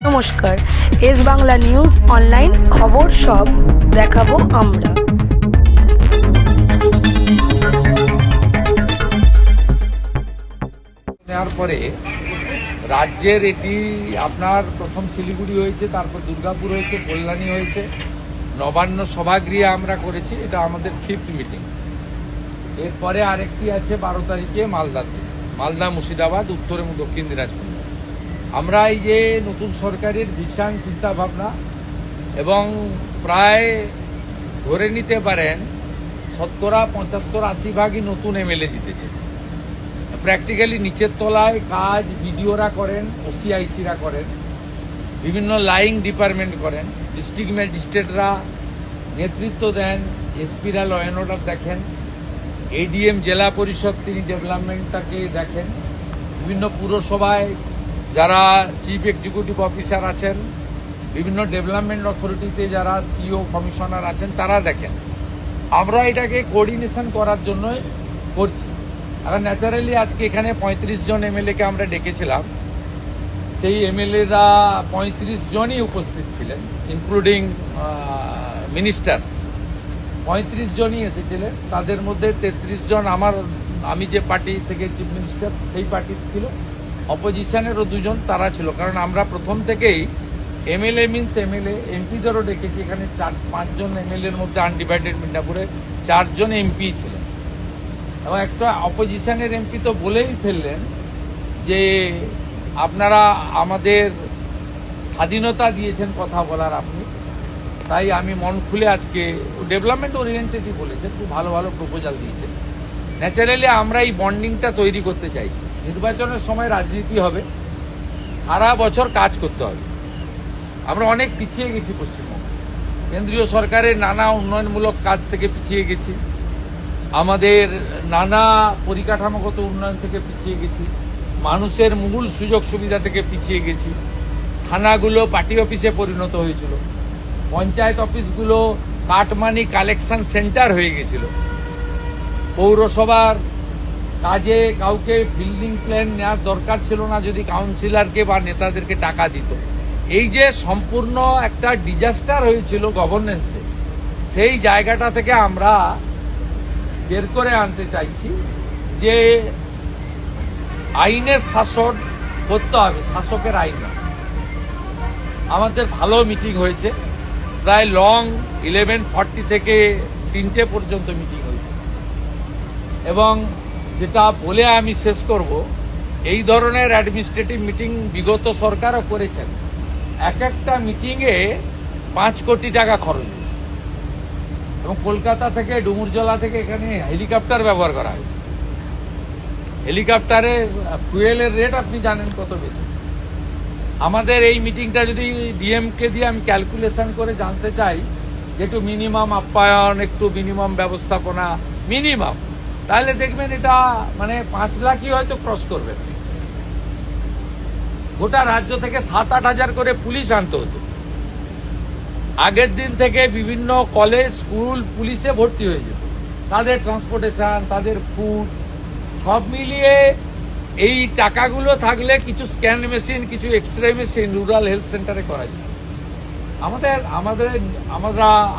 নমস্কার, S Bangla news online খবর সব দেখাবো আমরা। নেওয়ার পরে রাজ্যের এটি আপনার প্রথম শিলিগুড়ি হয়েছে, তারপর দুর্গাপুর হয়েছে, কল্যাণী হয়েছে, নবান্ন সভাগৃহে আমরা করেছি। এটা আমাদের 5th মিটিং। এরপরে আরেকটি আছে 12 তারিখে মালদাতে, মালদা, মুর্শিদাবাদ, উত্তর এবং দক্ষিণ দিনাজপুর। আমরা এই যে নতুন সরকারের ভিশন, চিন্তা ভাবনা এবং প্রায় ধরে নিতে পারেন 70-75-80 ভাগই নতুন এমএলএ জিতেছে। প্র্যাকটিক্যালি নিচের তলায় কাজ বিডিওরা করেন, ওসিআইসিরা করেন, বিভিন্ন লাইং ডিপার্টমেন্ট করেন, ডিস্ট্রিক্ট ম্যাজিস্ট্রেটরা নেতৃত্ব দেন, এসপিরা ল অ্যান্ড অর্ডার দেখেন, এডিএম জেলা পরিষদ তিনি ডেভেলপমেন্টটাকে দেখেন, বিভিন্ন পুরসভায় যারা চিফ এক্সিকিউটিভ অফিসার আছেন, বিভিন্ন ডেভেলপমেন্ট অথরিটিতে যারা সিও কমিশনার আছেন তারা দেখেন। আমরা এটাকে কোঅর্ডিনেশন করার জন্যই করছি। এখন ন্যাচারালি আজকে এখানে 35 জন এমএলএকে আমরা ডেকেছিলাম। সেই এমএলএরা 35 জনই উপস্থিত ছিলেন, ইনক্লুডিং মিনিস্টার্স। 35 জনই এসেছিলেন। তাদের মধ্যে 33 জন আমি যে পার্টি থেকে চিফ মিনিস্টার সেই পার্টির ছিল, অপোজিশনেরও 2 জন তারা ছিল। কারণ আমরা প্রথম থেকেই এমএলএ মিনস এমএলএ, এমপিদেরও ডেকেছি। এখানে 4-5 জন এমএলএর মধ্যে আনডিভাইডেড মিদনাপুরে 4 জন এমপি ছিলেন এবং একটা অপোজিশনের এমপি তো বলেই ফেললেন যে আপনারা আমাদের স্বাধীনতা দিয়েছেন কথা বলার আপনি, তাই আমি মন খুলে আজকে ডেভেলপমেন্ট ওরিয়েন্টেডই বলেছেন, খুব ভালো ভালো প্রপোজাল দিয়েছেন। ন্যাচারালি আমরা এই বন্ডিংটা তৈরি করতে চাইছি। নির্বাচনের সময় রাজনীতি হবে, সারা বছর কাজ করতে হবে। আমরা অনেক পিছিয়ে গেছি পশ্চিমবঙ্গে, কেন্দ্রীয় সরকারের নানা উন্নয়নমূলক কাজ থেকে পিছিয়ে গেছি, আমাদের নানা পরিকাঠামোগত উন্নয়ন থেকে পিছিয়ে গেছি, মানুষের মূল সুযোগ সুবিধা থেকে পিছিয়ে গেছি। থানাগুলো পার্টি অফিসে পরিণত হয়েছিল, পঞ্চায়েত অফিসগুলো কাটমানি কালেকশন সেন্টার হয়ে গেছিল, পৌরসভার কাজে কাউকে বিল্ডিং প্ল্যান নেওয়ার দরকার ছিল না যদি কাউন্সিলরকে বা নেতাদেরকে টাকা দিত। এই যে সম্পূর্ণ একটা ডিজাস্টার হয়েছিল গভর্নেন্সে, সেই জায়গাটা থেকে আমরা বের করে আনতে চাইছি যে আইনের শাসন করতে হবে, শাসকের আইন না। আমাদের ভালো মিটিং হয়েছে, প্রায় লং 11:40 থেকে 3টে পর্যন্ত মিটিং হয়েছে। এবং যেটা বলে আমি শেষ করব, এই ধরনের অ্যাডমিনিস্ট্রেটিভ মিটিং বিগত সরকারও করেছেন। একটা মিটিংয়ে 5 কোটি টাকা খরচ হয়েছে এবং কলকাতা থেকে ডুমুরজলা থেকে এখানে হেলিকপ্টার ব্যবহার করা হয়েছে। হেলিকপ্টারে ফুয়েলের রেট আপনি জানেন কত বেশি। আমাদের এই মিটিংটা যদি ডিএমকে দিয়ে আমি ক্যালকুলেশন করে জানতে চাই যে একটু মিনিমাম আপ্যায়ন, একটু মিনিমাম ব্যবস্থাপনা মিনিমাম, তাহলে দেখবেন এটা মানে 5 লাখই হয়তো ক্রস করবে। গোটা রাজ্য থেকে 7-8 হাজার করে পুলিশ আনতে হতো। আগের দিন থেকে বিভিন্ন কলেজ স্কুল পুলিশে ভর্তি হয়ে যেত, তাদের ট্রান্সপোর্টেশন, তাদের ফুড সব মিলিয়ে এই টাকাগুলো থাকলে কিছু স্ক্যান মেশিন, কিছু এক্সরে মেশিন রুরাল হেলথ সেন্টারে করা যায়।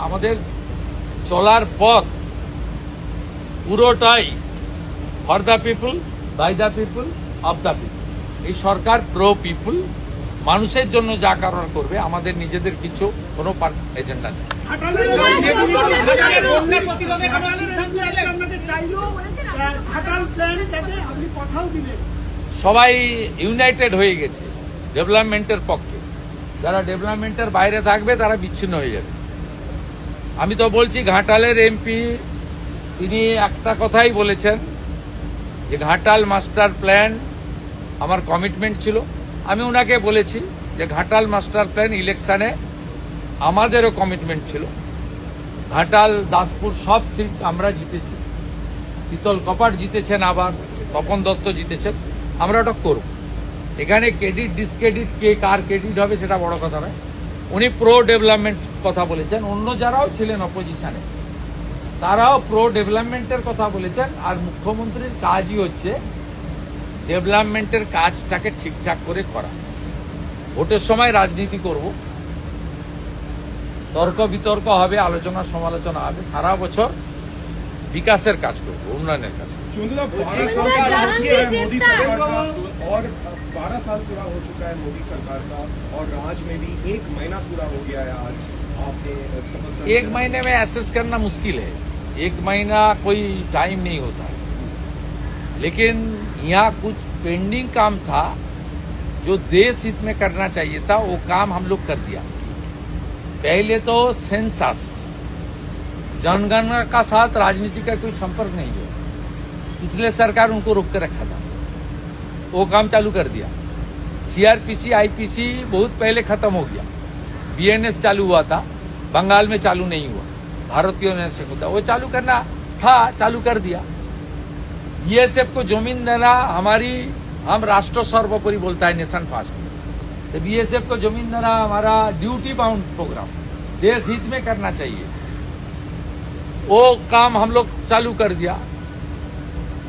আমাদের চলার পথ পুরোটাই for the people, by the people, of the people. এই সরকার প্রো পিপুল, মানুষের জন্য যা কারণ করবে, আমাদের নিজেদের কিছু কোনো এজেন্ডা নেই। সবাই ইউনাইটেড হয়ে গেছে ডেভেলপমেন্টের পক্ষে। যারা ডেভেলপমেন্টের বাইরে থাকবে তারা বিচ্ছিন্ন হয়ে যাবে। আমি তো বলছি, ঘাটালের এমপি তিনি একটা কথাই বলেছেন যে ঘাটাল মাস্টার প্ল্যান আমার কমিটমেন্ট ছিল। আমি ওনাকে বলেছি যে ঘাটাল মাস্টার প্ল্যান ইলেকশনে আমাদেরও কমিটমেন্ট ছিল। ঘাটাল, দাসপুর সব সিট আমরা জিতেছি। শীতল কপাট জিতেছেন, আবার তপন দত্ত জিতেছেন। আমরা ওটা করব। এখানে ক্রেডিট ডিসক্রেডিট কে কার ক্রেডিট হবে সেটা বড় কথা নয়। উনি প্রো ডেভেলপমেন্ট কথা বলেছেন, অন্য যারাও ছিলেন অপোজিশনে তারাও প্রো ডেভেলপমেন্টের কথা বলেছেন। আর মুখ্যমন্ত্রীর কাজই হচ্ছে ডেভেলপমেন্টের কাজটাকে ঠিকঠাক করে করা। ভোটের সময় রাজনীতি করব, তর্ক বিতর্ক হবে, আলোচনা সমালোচনা হবে, সারা বছর বিকাশের কাজ করব, উন্নয়নের কাজ করব। चुंदुला 12 साल का हो चुका है मोदी सरकार का और 12 साल पूरा हो चुका है मोदी सरकार का और राज में भी 1 महीना पूरा हो गया है आज आपने शपथ ग्रहण एक महीने में एसेस करना मुश्किल है, 1 महीना कोई टाइम नहीं होता है, लेकिन यहाँ कुछ पेंडिंग काम था जो देश हित में करना चाहिए था, वो काम हम लोग कर दिया। पहले तो सेंसस, जनगणना का साथ राजनीति का कोई संपर्क नहीं है, पिछले सरकार उनको रोक के रखा था, वो काम चालू कर दिया। सीआरपीसी आईपीसी बहुत पहले खत्म हो गया, बीएनएस चालू हुआ था, बंगाल में चालू नहीं हुआ, भारतीयों ने से होता वो चालू करना था, चालू कर दिया। बीएसएफ को जमीन देना हमारी, हम राष्ट्र सर्वोपरि बोलता है नेशन फास्ट, तो बीएसएफ को जमीन देना हमारा ड्यूटी बाउंड प्रोग्राम, देश हित में करना चाहिए, वो काम हम लोग चालू कर दिया।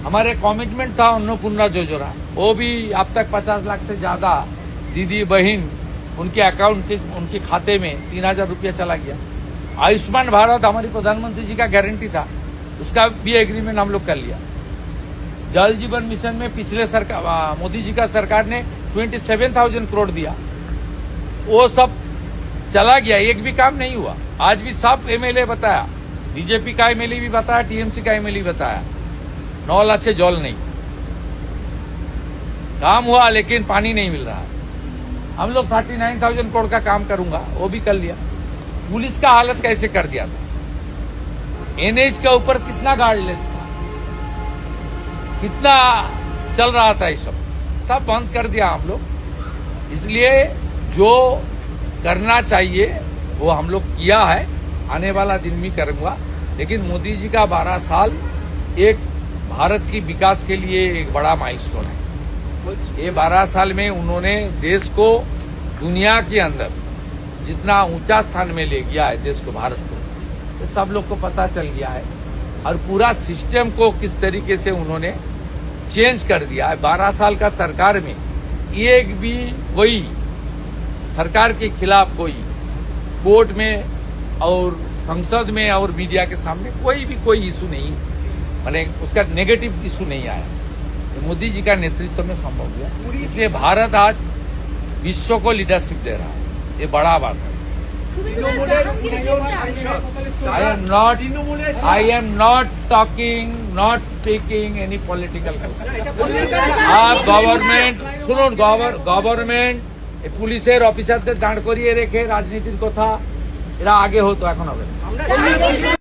हमारे कमिटमेंट था अन्नपूर्णा योजना, वो भी अब तक 50 लाख से ज्यादा दीदी बहन उनके अकाउंट के उनके खाते में 3000 रुपया चला गया। आयुष्मान भारत हमारी प्रधानमंत्री जी का गारंटी था, उसका भी एग्रीमेंट हम लोग कर लिया। जल जीवन मिशन में पिछले सरकार मोदी जी का सरकार ने 27,000 करोड़ दिया, वो सब चला गया, एक भी काम नहीं हुआ। आज भी सब एमएलए बताया, बीजेपी का एमएलए भी बताया, टीएमसी का एमएलए बताया, 9 लाख से जल नहीं, काम हुआ लेकिन पानी नहीं मिल रहा। हम लोग 39,000 करोड़ का काम करूंगा, वो भी कर लिया। पुलिस का हालत कैसे कर दिया था, एनएच के ऊपर कितना गार्ड लेता था, कितना चल रहा था, ये सब बंद कर दिया हम लोग। इसलिए जो करना चाहिए वो हम लोग किया है, आने वाला दिन भी करूंगा। लेकिन मोदी जी का 12 साल एक भारत की विकास के लिए एक बड़ा माइलस्टोन है। ये 12 साल में उन्होंने देश को दुनिया के अंदर जितना ऊंचा स्थान में ले गया है देश को, भारत को, ये सब लोग को पता चल गया है। और पूरा सिस्टम को किस तरीके से उन्होंने चेंज कर दिया है। 12 साल का सरकार में एक भी कोई सरकार के खिलाफ कोई कोर्ट में और संसद में और मीडिया के सामने कोई इशू नहीं, माने उसका नेगेटिव इशू नहीं आया। ये मोदी जी का नेतृत्व में संभव हुआ, इसलिए भारत आज विश्व को लीडरशिप दे रहा है, ये बड़ा बात है। I am not talking, not speaking any political question. आप गवर्नमेंट শুনুন, গভর্নমেন্ট পুলিশের অফিসারদের দাঁড় করিয়ে রেখে রাজনীতির কথা এরা আগে হতো, এখন হবে না।